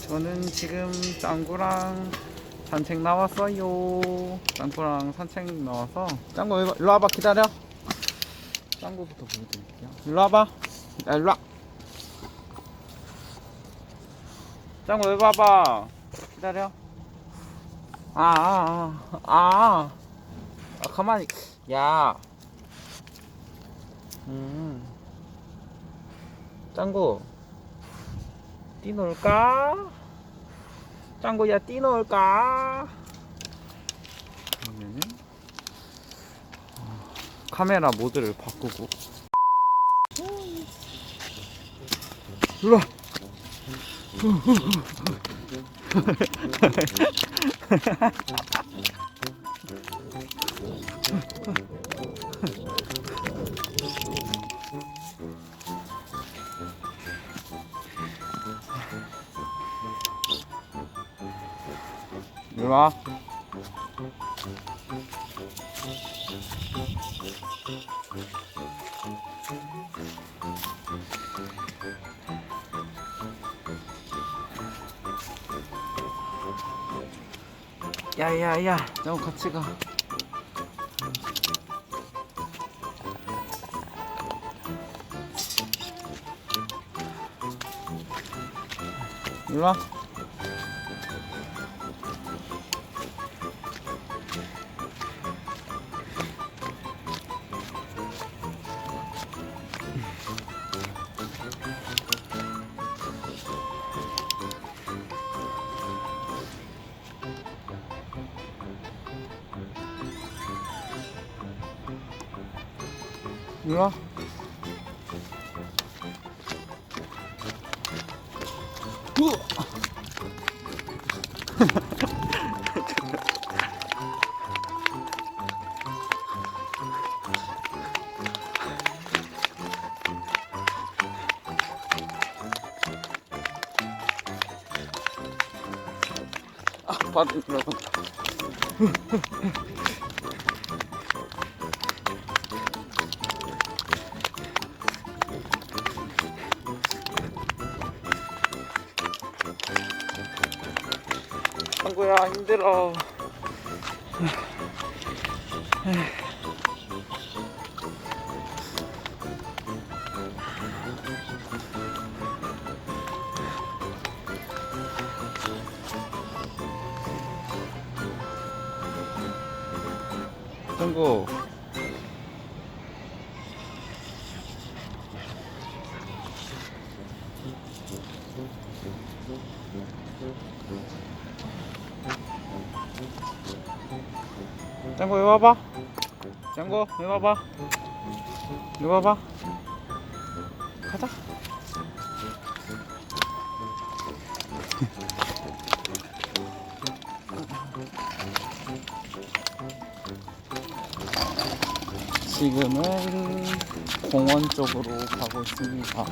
저는 지금 짱구랑 산책 나왔어요. 짱구랑 산책 나와서 짱구 일로 와봐. 기다려. 짱구부터 보여드릴게요. 일로 와봐. 야, 일로 와. 짱구 여기 봐봐. 기다려. 가만히. 야. 짱구 뛰놀까? 짱구야 뛰놀까? 그러면은 카메라 모드를 바꾸고 일로와. 일로와. 야야야, 너 같이 가. 일로와. 일로와. 바닥에 들어간다. 짱구야 힘들어. 짱구 짱구 여기 와봐. 짱구 여기 와봐. 여기 와봐. 가자. 지금은 공원 쪽으로 가고 있습니다.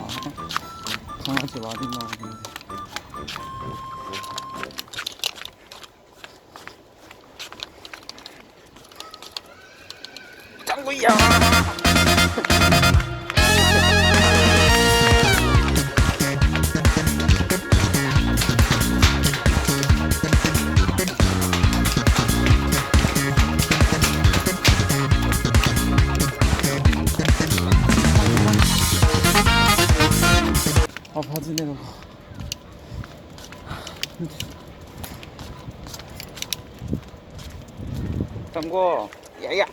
강아지 많이 나오는데. 짱구야. 바지 내려가. 짱구 야야.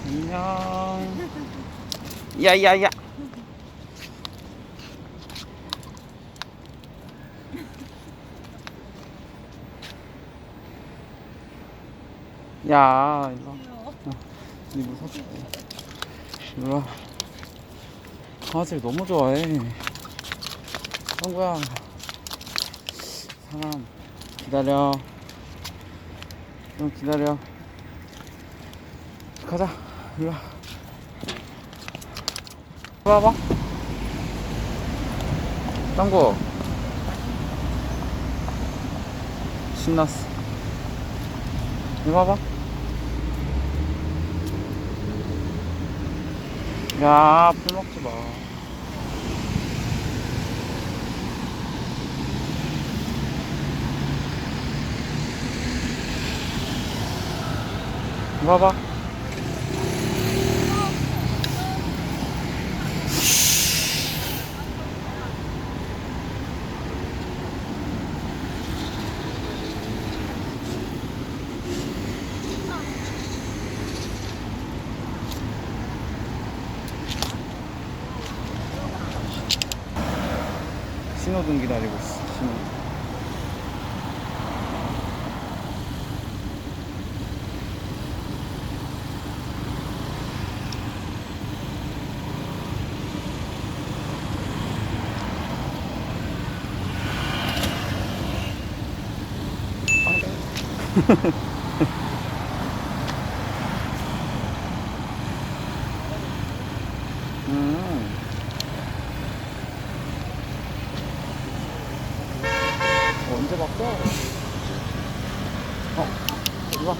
안녕. 야야야. 야, 일로 와. 니 무섭지? 일로 와. 강아지를 너무 좋아해. 짱구야. 사람, 기다려. 좀 기다려. 가자. 일로 와. 일로 와봐. 짱구. 신났어. 이거 봐봐. 야, 풀 먹지 마. 이거 봐봐. 신호등 기다리고 있어. 신호등. 언제 바꿔? 이리 와.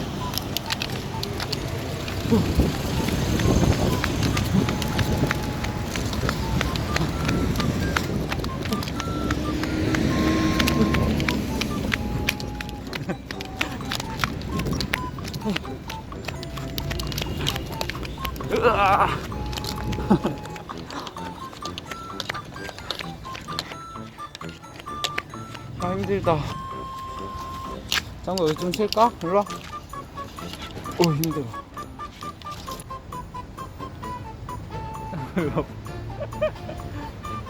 으아. 아, 힘들다. 짱구 여기 좀 쉴까? 일로와. 오, 힘들어.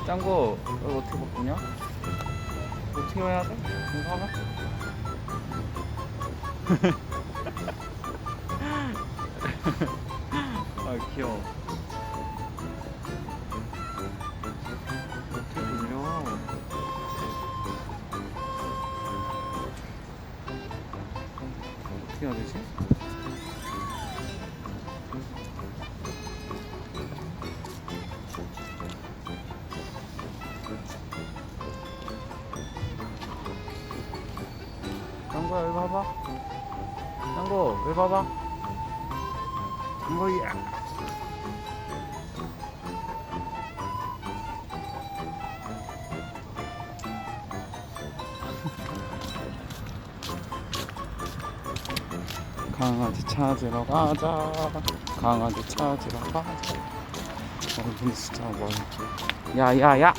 짱구 여기 어떻게 바꾸냐? 어떻게 해야 돼? 이거 하나? 아, 귀여워. 어떻게 돌려? 어떻게 해야 되지? 짱구야, 여기 봐봐. 짱구, 여기 봐봐. 짱구야. 강아지 찾으러 가자. 강아지 찾으러 가자. 근데 진짜 뭐. 야야야,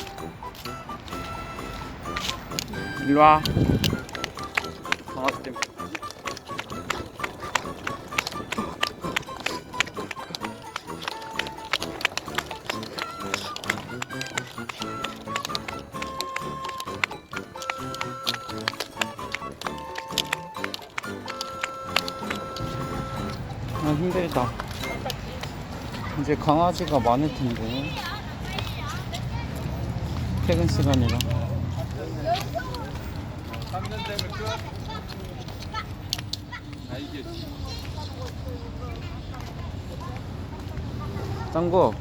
일로와. 강아지 때문에. 아, 힘들다. 이제 강아지가 많을 텐데. 퇴근 시간이라. 짱구,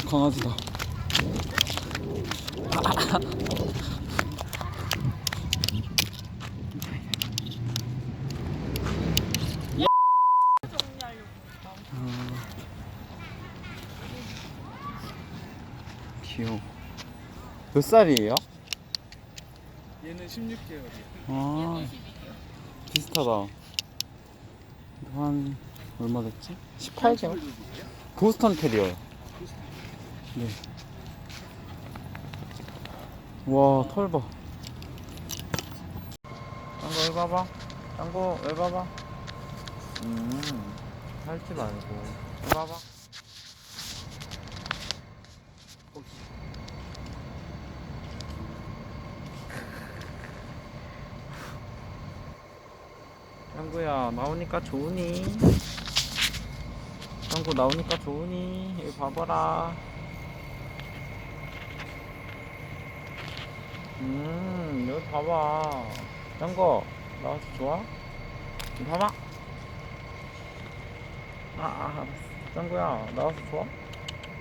강아지다. 귀여워. 몇 살이에요? 얘는 16개월이에요. 아, 비슷하다. 한 얼마 됐지? 18개월? 보스턴 테리어요. 네. 와, 털 봐. 짱구 여기 봐봐. 짱구 여기 봐봐. 살지 말고 여기 봐봐. 짱구야, 나오니까 좋으니? 짱구 나오니까 좋으니? 여기 봐봐라. 여기 봐봐. 짱구 나와서 좋아? 여기 봐봐. 알았어. 짱구야, 나와서 좋아?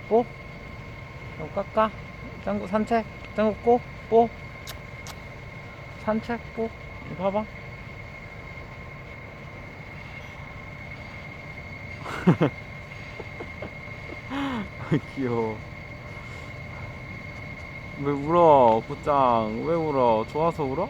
뽀? 좀 깎아? 짱구 산책? 짱구 꼬? 뽀? 산책복 이거 봐봐. 귀여워. 왜 울어 꾸짱? 왜 울어? 좋아서 울어?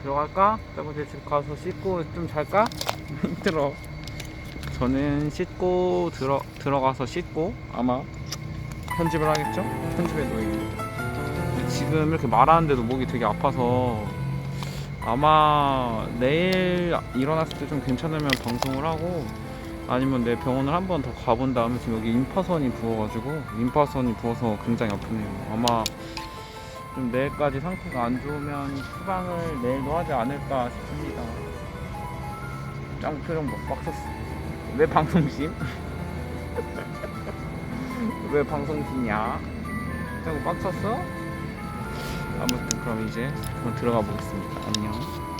들어갈까? 짱구 이제 집 가서 씻고 좀 잘까? 힘들어. 저는 씻고 들어가서 씻고 아마 편집을 하겠죠? 편집에 놓이고. 지금 이렇게 말하는데도 목이 되게 아파서 아마 내일 일어났을 때 좀 괜찮으면 방송을 하고, 아니면 내 병원을 한 번 더 가본 다음에, 지금 여기 임파선이 부어서 굉장히 아프네요. 아마 좀 내일까지 상태가 안 좋으면 처방을 내일도 하지 않을까 싶습니다. 짱 표정 막 빡쳤어. 왜 방송심? 왜 방송심이야? 짱구 빡쳤어? 아무튼 그럼 이제 그만 들어가 보겠습니다. 안녕.